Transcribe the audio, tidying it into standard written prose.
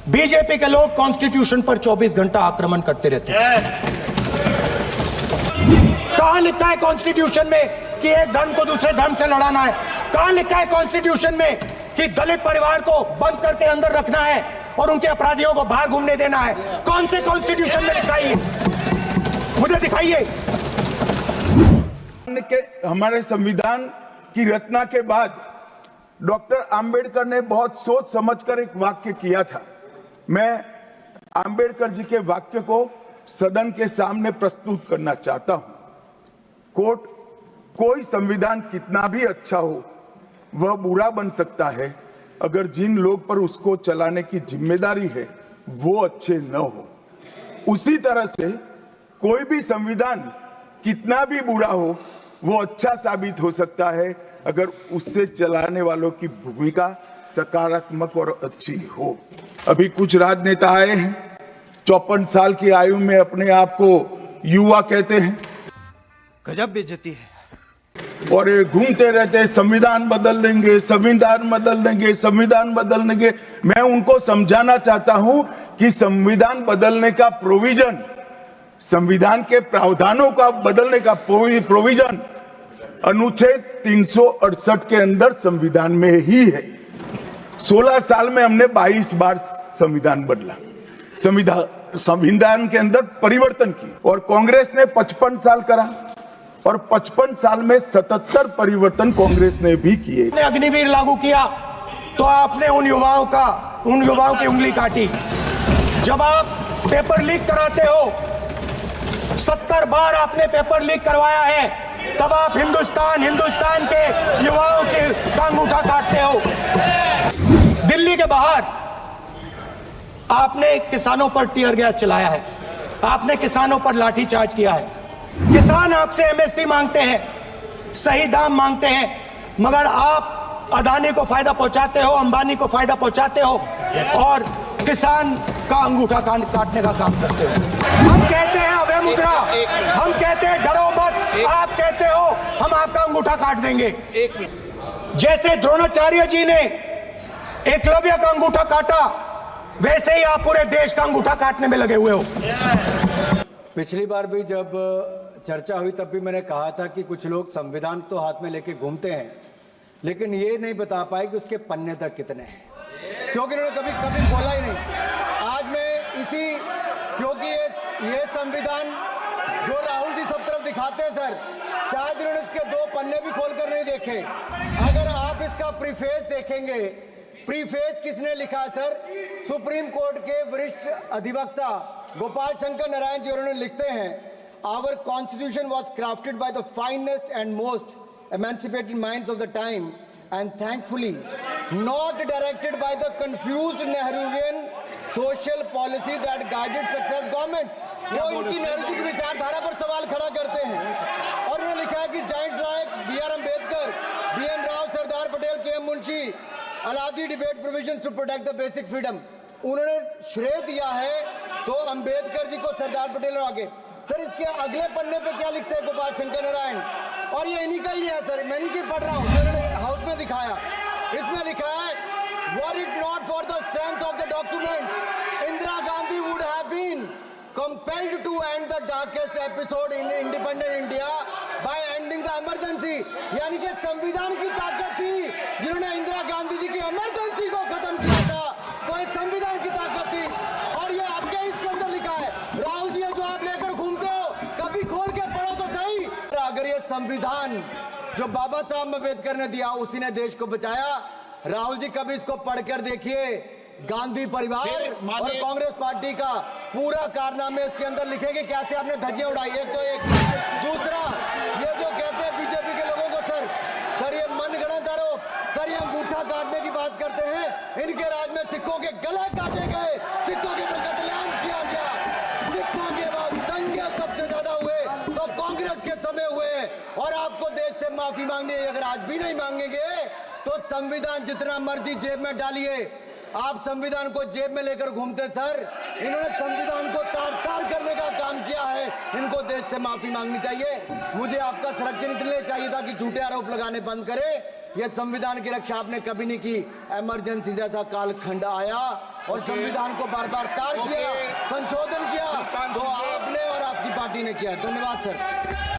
BJP के लोग constitution पर 24 घंटा आक्रमण करते रहते हैं। कहां लिखा है कॉन्स्टिट्यूशन में कि एक धर्म को दूसरे धर्म से लड़ाना है? कहां लिखा है कॉन्स्टिट्यूशन में कि दलित परिवार को बंद करके अंदर रखना है और उनके अपराधियों को बाहर घूमने देना है? कौन से कॉन्स्टिट्यूशन में लिखा है? मुझे दिखाइए। हमारे संविधान की रचना के बाद डॉक्टर आंबेडकर ने बहुत सोच समझकर एक वाक्य किया था। मैं आंबेडकर जी के वाक्य को सदन के सामने प्रस्तुत करना चाहता हूं। कोर्ट, कोई संविधान कितना भी अच्छा हो वह बुरा बन सकता है अगर जिन लोग पर उसको चलाने की जिम्मेदारी है वो अच्छे न हो। उसी तरह से कोई भी संविधान कितना भी बुरा हो वो अच्छा साबित हो सकता है अगर उससे चलाने वालों की भूमिका सकारात्मक और अच्छी हो। अभी कुछ राजनेता आए हैं, 54 साल की आयु में अपने आप को युवा कहते हैं, गजब बेइज्जती है, और ये घूमते रहते हैं संविधान बदल देंगे, संविधान बदल देंगे, संविधान बदल देंगे। मैं उनको समझाना चाहता हूं कि संविधान बदलने का प्रोविजन, संविधान के प्रावधानों का बदलने का प्रोविजन अनुच्छेद 368 के अंदर संविधान में ही है। 16 साल में हमने 22 बार संविधान बदला, संविधान के अंदर परिवर्तन की, और कांग्रेस ने 55 साल करा और 55 साल में 77 परिवर्तन कांग्रेस ने भी किए। अग्निवीर लागू किया तो आपने उन युवाओं की उंगली काटी। जब आप पेपर लीक कराते हो, 70 बार आपने पेपर लीक करवाया है, तब आप हिंदुस्तान के युवाओं का अंगूठा काटते हो। दिल्ली के बाहर आपने किसानों पर टीयर गैस चलाया है, आपने किसानों पर लाठीचार्ज किया है। किसान आपसे एमएसपी मांगते हैं, सही दाम मांगते हैं, मगर आप अदानी को फायदा पहुंचाते हो, अंबानी को फायदा पहुंचाते हो और किसान का अंगूठा काटने का काम करते हो। हम कहते हैं अभय मुद्रा, हम कहते हैं डरो मत, आप कहते हो हम आपका अंगूठा काट देंगे। जैसे द्रोणाचार्य जी ने एकलव्य का अंगूठा काटा, वैसे ही आप पूरे देश का अंगूठा काटने में लगे हुए हो। पिछली बार भी जब चर्चा हुई तब भी मैंने कहा था कि कुछ लोग संविधान तो हाथ में लेके घूमते हैं, लेकिन ये नहीं बता पाए कि उसके पन्ने तक कितने हैं, क्योंकि उन्होंने कभी बोला ही नहीं। आज मैं क्योंकि ये संविधान जो राहुल जी सब तरफ दिखाते हैं सर, शायद उन्होंने इसके 2 पन्ने भी खोलकर नहीं देखे। अगर आप इसका प्रीफेस देखेंगे, प्रीफेस किसने लिखा है सर? सुप्रीम कोर्ट के वरिष्ठ अधिवक्ता गोपाल शंकर नारायण जी, उन्होंने लिखते हैं, our constitution was crafted by the finest and most emancipated minds of the time and thankfully not directed by the confused Nehruvian social policy that guided success governments। वो इनकी नेहरू जी की विचारधारा पर सवाल खड़ा करते हैं और उन्होंने लिखा है कि giants like B.R. Ambedkar, B.N. Rao, Sardar Patel, K.M. Munshi Alladi debate provisions to protect the basic freedom. उन्होंने श्रेय दिया है तो अम्बेडकर जी को, सरदार पटेल और आगे। सर इसके अगले पन्ने पे क्या लिखते हैं गोपाल शंकर नारायण, और ये इन्हीं का ही है सर, मैं नहीं पढ़ रहा हूँ, हाउस में दिखाया। इसमें लिखा है, were it not for the strength of the document, Indira Gandhi would have been compelled to end the darkest episode in independent India by ending the emergency. यानी कि संविधान की ताकत थी, जिन्होंने इंदिरा गांधी जी की इमरजेंसी को खत्म किया था, तो इस संविधान की ताकत थी। और ये आपके इसके अंदर लिखा है, राहुल जी जो आप लेकर घूमते हो, कभी खोल के पढ़ो तो सही। अगर ये संविधान जो बाबा साहब अम्बेडकर ने दिया उसी ने देश को बचाया, राहुल जी कभी इसको पढ़कर देखिए। गांधी परिवार और कांग्रेस पार्टी का पूरा कारनामे इसके अंदर लिखेंगे, कैसे आपने धज्जियां उड़ाई। एक तो एक दूसरा, ये जो कहते हैं बीजेपी के लोगों को सर ये मनगढ़ंत आरोप, सर ये अंगूठा काटने की बात करते हैं, इनके राज में सिखों के गले काटे गए, सिखों के ऊपर कत्लेआम किया गया, सिखों के बाद दंगे सबसे ज्यादा हुए तो कांग्रेस के समय हुए, और आपको देश से माफी मांगनी है। अगर आज भी नहीं मांगेंगे तो संविधान जितना मर्जी जेब में डालिए, आप संविधान को जेब में लेकर घूमते सर। इन्होंने संविधान को तार-तार करने का काम किया है, इनको देश से माफी मांगनी चाहिए। मुझे आपका संरक्षण इसलिए चाहिए था कि झूठे आरोप लगाने बंद करे, ये संविधान की रक्षा आपने कभी नहीं की। इमरजेंसी जैसा कालखंड आया और संविधान को बार बार तार किया, संशोधन किया, तो आपने और आपकी पार्टी ने किया। धन्यवाद सर।